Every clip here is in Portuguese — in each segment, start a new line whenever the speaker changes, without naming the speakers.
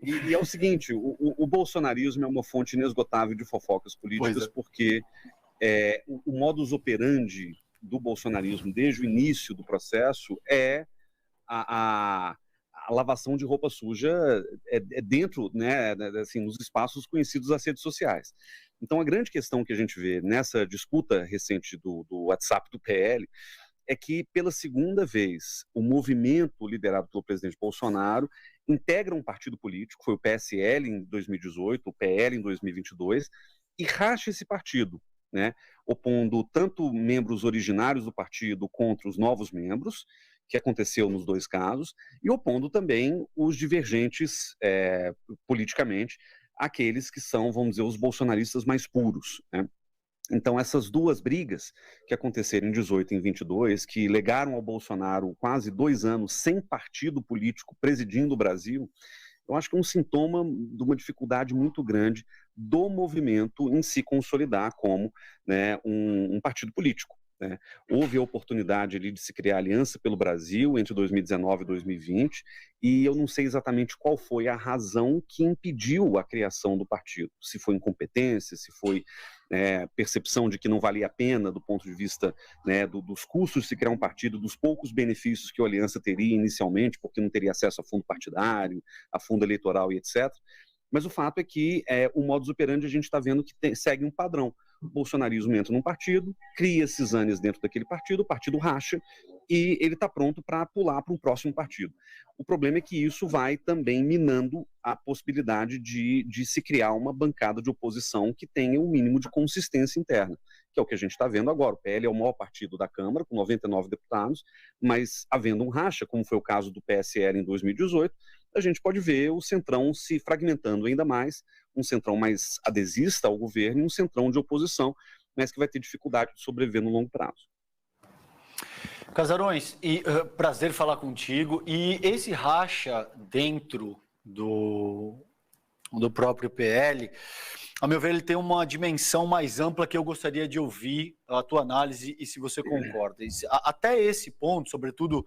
E é o seguinte, o bolsonarismo é uma fonte inesgotável de fofocas políticas, porque o modus operandi do bolsonarismo desde o início do processo é a lavação de roupa suja dentro, né, assim, nos espaços conhecidos das redes sociais. Então, a grande questão que a gente vê nessa disputa recente do WhatsApp do PL é que, pela segunda vez, o movimento liderado pelo presidente Bolsonaro integra um partido político, foi o PSL em 2018, o PL em 2022, e racha esse partido, né, opondo tanto membros originários do partido contra os novos membros, que aconteceu nos dois casos, e opondo também os divergentes politicamente, aqueles que são, vamos dizer, os bolsonaristas mais puros, né? Então, essas duas brigas que aconteceram em 18 e em 22, que legaram ao Bolsonaro quase 2 anos sem partido político presidindo o Brasil, eu acho que é um sintoma de uma dificuldade muito grande do movimento em se consolidar como, né, um partido político, né? Houve a oportunidade ali de se criar Aliança pelo Brasil entre 2019 e 2020, e eu não sei exatamente qual foi a razão que impediu a criação do partido. Se foi incompetência, se foi percepção de que não valia a pena do ponto de vista, né, dos custos de se criar um partido, dos poucos benefícios que a Aliança teria inicialmente, porque não teria acesso a fundo partidário, a fundo eleitoral e etc. Mas o fato é que o modus operandi a gente está vendo que segue um padrão. O bolsonarismo entra num partido, cria cisanes dentro daquele partido, o partido racha e ele está pronto para pular para um próximo partido. O problema é que isso vai também minando a possibilidade de se criar uma bancada de oposição que tenha um mínimo de consistência interna, que é o que a gente está vendo agora. O PL é o maior partido da Câmara, com 99 deputados, mas havendo um racha, como foi o caso do PSL em 2018, a gente pode ver o Centrão se fragmentando ainda mais, um Centrão mais adesista ao governo e um Centrão de oposição, mas que vai ter dificuldade de sobreviver no longo prazo.
Casarões, prazer falar contigo. E esse racha dentro do próprio PL, a meu ver, ele tem uma dimensão mais ampla que eu gostaria de ouvir a tua análise e se você concorda. Até esse ponto, sobretudo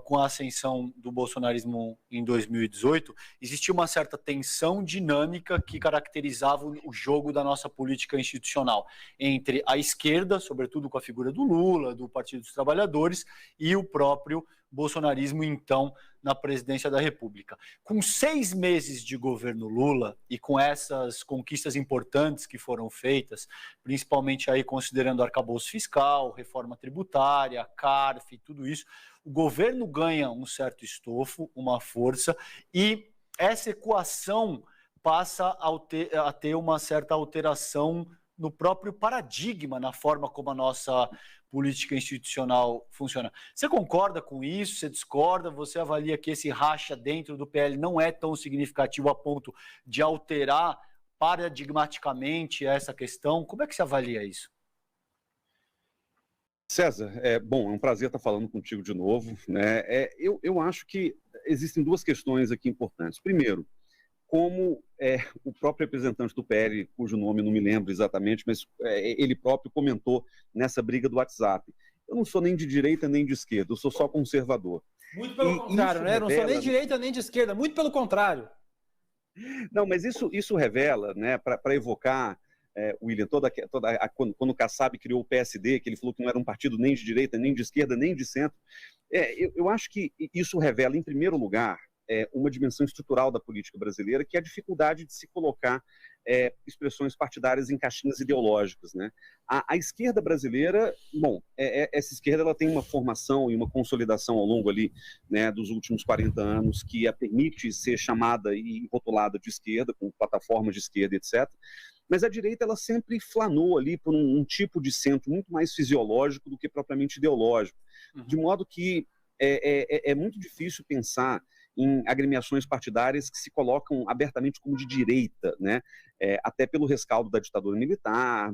com a ascensão do bolsonarismo em 2018, existia uma certa tensão dinâmica que caracterizava o jogo da nossa política institucional entre a esquerda, sobretudo com a figura do Lula, do Partido dos Trabalhadores, e o próprio bolsonarismo, então, na presidência da República. Com 6 meses de governo Lula e com essas conquistas importantes que foram feitas, principalmente aí considerando arcabouço fiscal, reforma tributária, CARF, tudo isso, o governo ganha um certo estofo, uma força, e essa equação passa a ter uma certa alteração no próprio paradigma, na forma como a nossa política institucional funciona. Você concorda com isso? Você discorda? Você avalia que esse racha dentro do PL não é tão significativo a ponto de alterar paradigmaticamente essa questão? Como é que você avalia isso?
César, é um prazer estar falando contigo de novo, né? Eu acho que existem 2 questões aqui importantes. Primeiro, como o próprio representante do PL, cujo nome não me lembro exatamente, mas ele próprio comentou nessa briga do WhatsApp. Eu não sou nem de direita nem de esquerda, eu sou só conservador.
Muito pelo contrário, né? Não sou nem de direita nem de esquerda, muito pelo contrário.
Não, mas isso revela, né, para evocar, William, quando o Kassab criou o PSD, que ele falou que não era um partido nem de direita, nem de esquerda, nem de centro, eu acho que isso revela, em primeiro lugar, uma dimensão estrutural da política brasileira, que é a dificuldade de se colocar expressões partidárias em caixinhas ideológicas, né? A esquerda brasileira, essa esquerda ela tem uma formação e uma consolidação ao longo ali, né, dos últimos 40 anos, que a permite ser chamada e rotulada de esquerda, com plataformas de esquerda, etc., mas a direita ela sempre flanou ali por um tipo de centro muito mais fisiológico do que propriamente ideológico, de modo que é muito difícil pensar em agremiações partidárias que se colocam abertamente como de direita, né? Até pelo rescaldo da ditadura militar,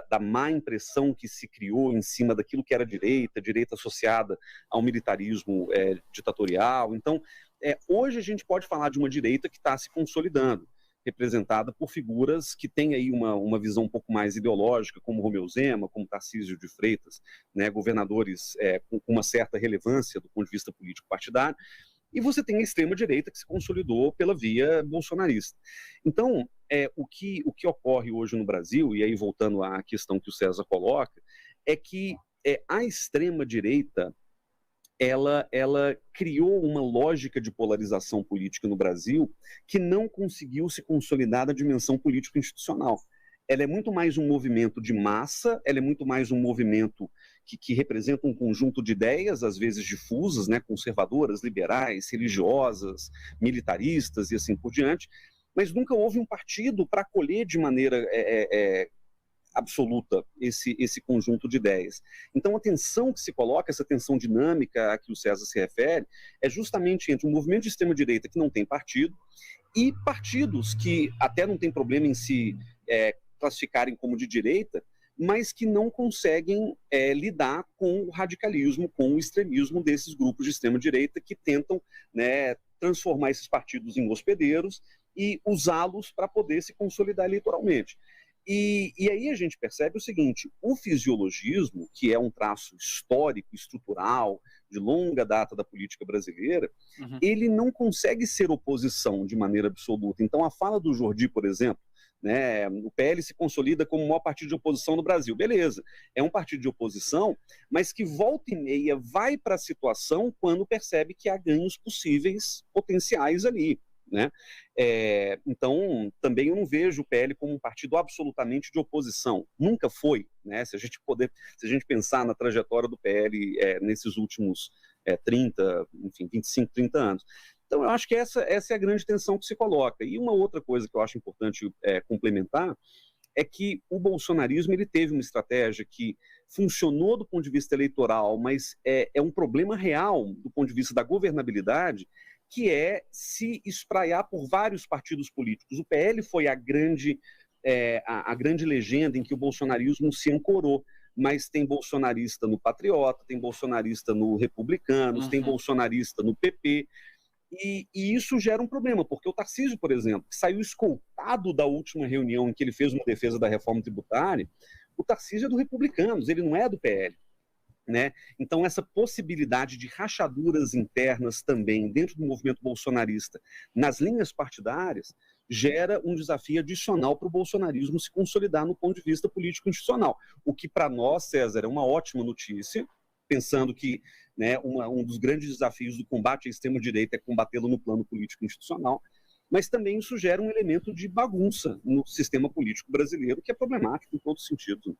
da má impressão que se criou em cima daquilo que era direita associada ao militarismo ditatorial. Então, hoje a gente pode falar de uma direita que está se consolidando, representada por figuras que têm aí uma visão um pouco mais ideológica, como Romeu Zema, como Tarcísio de Freitas, né, governadores com uma certa relevância do ponto de vista político partidário, e você tem a extrema-direita que se consolidou pela via bolsonarista. Então, o que ocorre hoje no Brasil, e aí voltando à questão que o César coloca, é que a extrema-direita ela criou uma lógica de polarização política no Brasil que não conseguiu se consolidar na dimensão político-institucional. Ela é muito mais um movimento de massa, ela é muito mais um movimento que representa um conjunto de ideias, às vezes difusas, né, conservadoras, liberais, religiosas, militaristas e assim por diante, mas nunca houve um partido para acolher de maneira absoluta esse conjunto de ideias. Então, a tensão que se coloca, essa tensão dinâmica a que o César se refere, é justamente entre um movimento de extrema-direita que não tem partido e partidos que até não tem problema em se classificarem como de direita, mas que não conseguem lidar com o radicalismo, com o extremismo desses grupos de extrema-direita que tentam, né, transformar esses partidos em hospedeiros e usá-los para poder se consolidar eleitoralmente. E aí a gente percebe o seguinte, o fisiologismo, que é um traço histórico, estrutural, de longa data da política brasileira, ele não consegue ser oposição de maneira absoluta. Então, a fala do Jordi, por exemplo, né, o PL se consolida como o maior partido de oposição no Brasil. Beleza, é um partido de oposição, mas que volta e meia vai para a situação quando percebe que há ganhos possíveis, potenciais ali. Né? Então, também eu não vejo o PL como um partido absolutamente de oposição. Nunca foi, né? Se a gente pensar na trajetória do PL nesses últimos 25, 30 anos. Então, eu acho que essa é a grande tensão que se coloca. E uma outra coisa que eu acho importante complementar é que o bolsonarismo ele teve uma estratégia que funcionou do ponto de vista eleitoral, mas é um problema real do ponto de vista da governabilidade, que é se espraiar por vários partidos políticos. O PL foi a grande legenda em que o bolsonarismo se ancorou, mas tem bolsonarista no Patriota, tem bolsonarista no Republicanos, tem bolsonarista no PP, e isso gera um problema, porque o Tarcísio, por exemplo, que saiu escoltado da última reunião em que ele fez uma defesa da reforma tributária, o Tarcísio é do Republicanos, ele não é do PL. Né? Então, essa possibilidade de rachaduras internas também dentro do movimento bolsonarista nas linhas partidárias gera um desafio adicional para o bolsonarismo se consolidar no ponto de vista político-institucional. O que, para nós, César, é uma ótima notícia, pensando que, né, um dos grandes desafios do combate à extrema-direita é combatê-lo no plano político-institucional, mas também isso gera um elemento de bagunça no sistema político brasileiro, que é problemático em todos os sentidos.